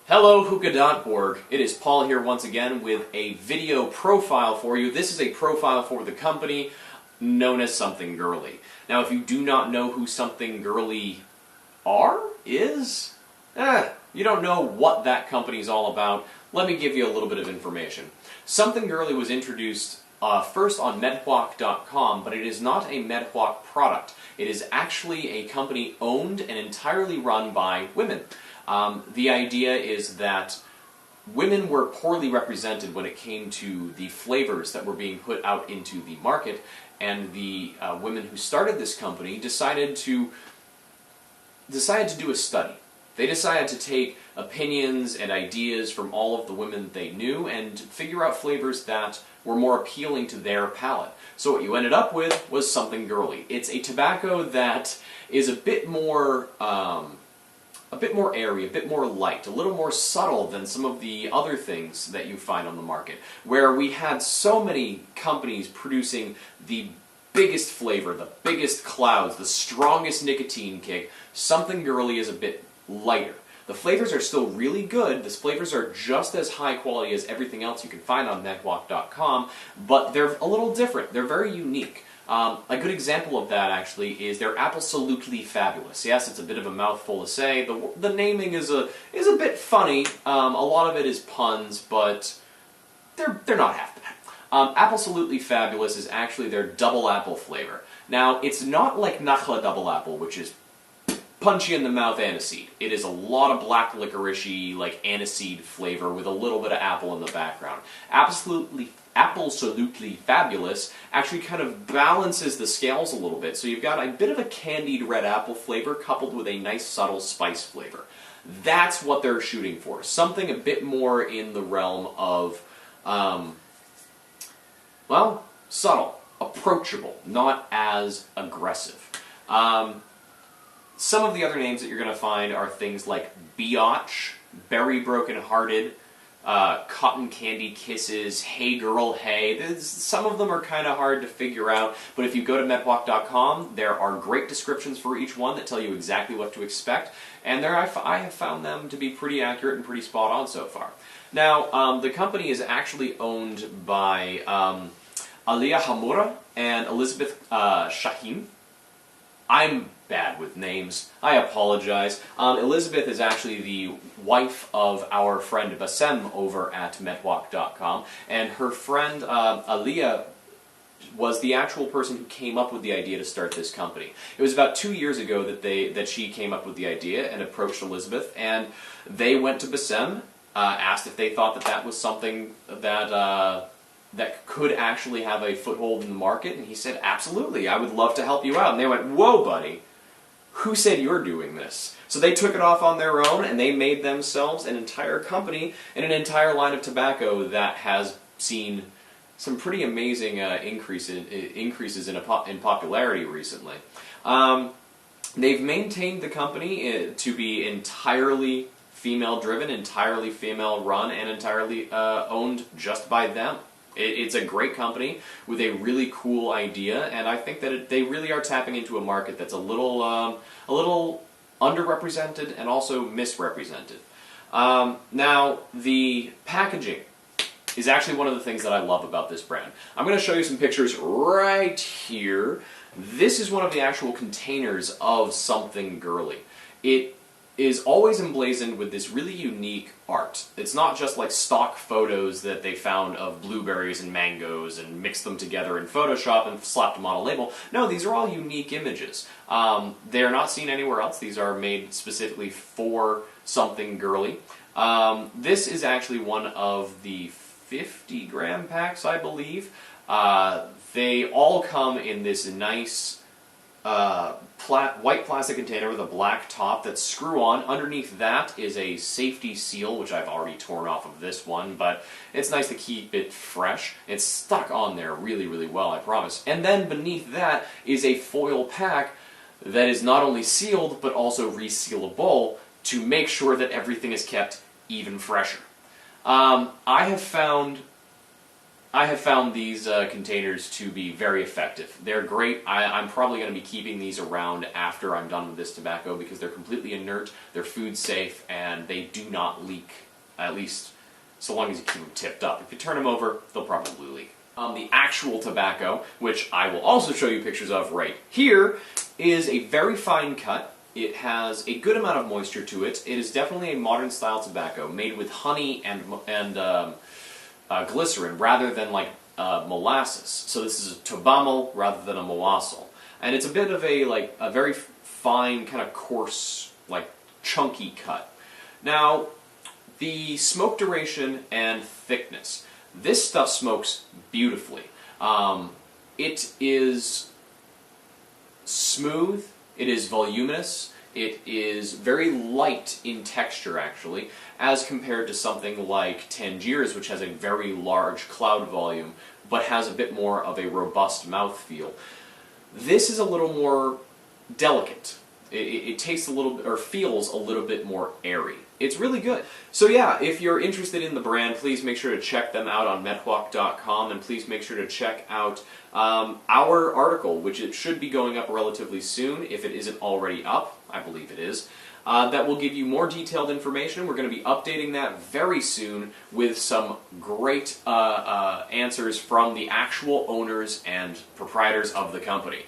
Hello, Hookah.org. It is Paul here once again with a video profile for you. This is a profile for the company known as Something Girlie. Now, if you do not know who Something Girlie is, you don't know what that company is all about, let me give you a little bit of information. Something Girlie was introduced first on medhwalk.com, but it is not a Medhwalk product. It is actually a company owned and entirely run by women. The idea is that women were poorly represented when it came to the flavors that were being put out into the market, and the women who started this company decided to do a study. They decided to take opinions and ideas from all of the women they knew and figure out flavors that were more appealing to their palate. So what you ended up with was Something Girlie. It's a tobacco that is a bit more airy, a bit more light, a little more subtle than some of the other things that you find on the market, where we had so many companies producing the biggest flavor, the biggest clouds, the strongest nicotine kick. Something Girlie is a bit lighter. The flavors are still really good. The flavors are just as high quality as everything else you can find on medhwalk.com, but they're a little different. They're very unique. A good example of that, actually, is they're absolutely fabulous. Yes, it's a bit of a mouthful to say. The naming is a bit funny. A lot of it is puns, but they're not half bad. Absolutely Fabulous is actually their double apple flavor. Now, it's not like Nakhla double apple, which is punchy in the mouth aniseed. It is a lot of black licorice-y, like aniseed flavor with a little bit of apple in the background. Absolutely Fabulous actually kind of balances the scales a little bit. So you've got a bit of a candied red apple flavor coupled with a nice subtle spice flavor. That's what they're shooting for. Something a bit more in the realm of, well, subtle, approachable, not as aggressive. Some of the other names that you're going to find are things like Biatch, Berry Broken Hearted, Cotton Candy Kisses, Hey Girl Hey. Some of them are kind of hard to figure out, but if you go to medhwalk.com, there are great descriptions for each one that tell you exactly what to expect, and I have found them to be pretty accurate and pretty spot on so far. Now, the company is actually owned by Aliyah Hamura and Elizabeth Shaheen. I'm bad with names. I apologize. Elizabeth is actually the wife of our friend Bassem over at medhwalk.com, and her friend Aliyah was the actual person who came up with the idea to start this company. It was about 2 years ago that she came up with the idea and approached Elizabeth, and they went to Bassem, asked if they thought that was something that could actually have a foothold in the market, and he said, absolutely, I would love to help you out. And they went, whoa, buddy, who said you're doing this? So they took it off on their own, and they made themselves an entire company and an entire line of tobacco that has seen some pretty amazing increases in popularity recently. They've maintained the company to be entirely female-driven, entirely female-run, and entirely owned just by them. It's a great company with a really cool idea, and I think that they really are tapping into a market that's a little underrepresented and also misrepresented. Now, the packaging is actually one of the things that I love about this brand. I'm going to show you some pictures right here. This is one of the actual containers of Something Girlie. It is always emblazoned with this really unique art. It's not just like stock photos that they found of blueberries and mangoes and mixed them together in Photoshop and slapped them on a label. No, these are all unique images. They are not seen anywhere else. These are made specifically for Something Girlie. This is actually one of the 50-gram packs, I believe. They all come in this nice white plastic container with a black top that's screw-on. Underneath that is a safety seal, which I've already torn off of this one, but it's nice to keep it fresh. It's stuck on there really, really well, I promise. And then beneath that is a foil pack that is not only sealed, but also resealable to make sure that everything is kept even fresher. I have found I have found these containers to be very effective. They're great. I'm probably going to be keeping these around after I'm done with this tobacco because they're completely inert, they're food safe, and they do not leak, at least so long as you keep them tipped up. If you turn them over, they'll probably leak. The actual tobacco, which I will also show you pictures of right here, is a very fine cut. It has a good amount of moisture to it. It is definitely a modern style tobacco made with honey and glycerin rather than like molasses. So this is a tobamo rather than a moasol. And it's a bit of a very fine, kind of coarse, like chunky cut. Now, the smoke duration and thickness. This stuff smokes beautifully. It is smooth, it is voluminous, it is very light in texture actually, as compared to something like Tangiers, which has a very large cloud volume, but has a bit more of a robust mouthfeel. This is a little more delicate. It tastes a little bit, or feels a little bit more airy. It's really good. So yeah, if you're interested in the brand, please make sure to check them out on medhuac.com, and please make sure to check out our article, which it should be going up relatively soon, if it isn't already up. I believe it is. That will give you more detailed information. We're going to be updating that very soon with some great answers from the actual owners and proprietors of the company.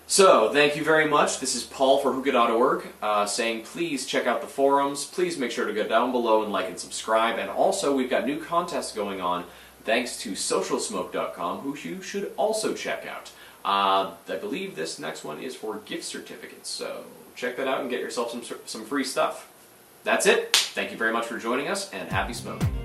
So, thank you very much. This is Paul for Hookah.org saying please check out the forums. Please make sure to go down below and like and subscribe. And also, we've got new contests going on thanks to socialsmoke.com, who you should also check out. I believe this next one is for gift certificates, so check that out and get yourself some free stuff. That's it. Thank you very much for joining us, and happy smoking.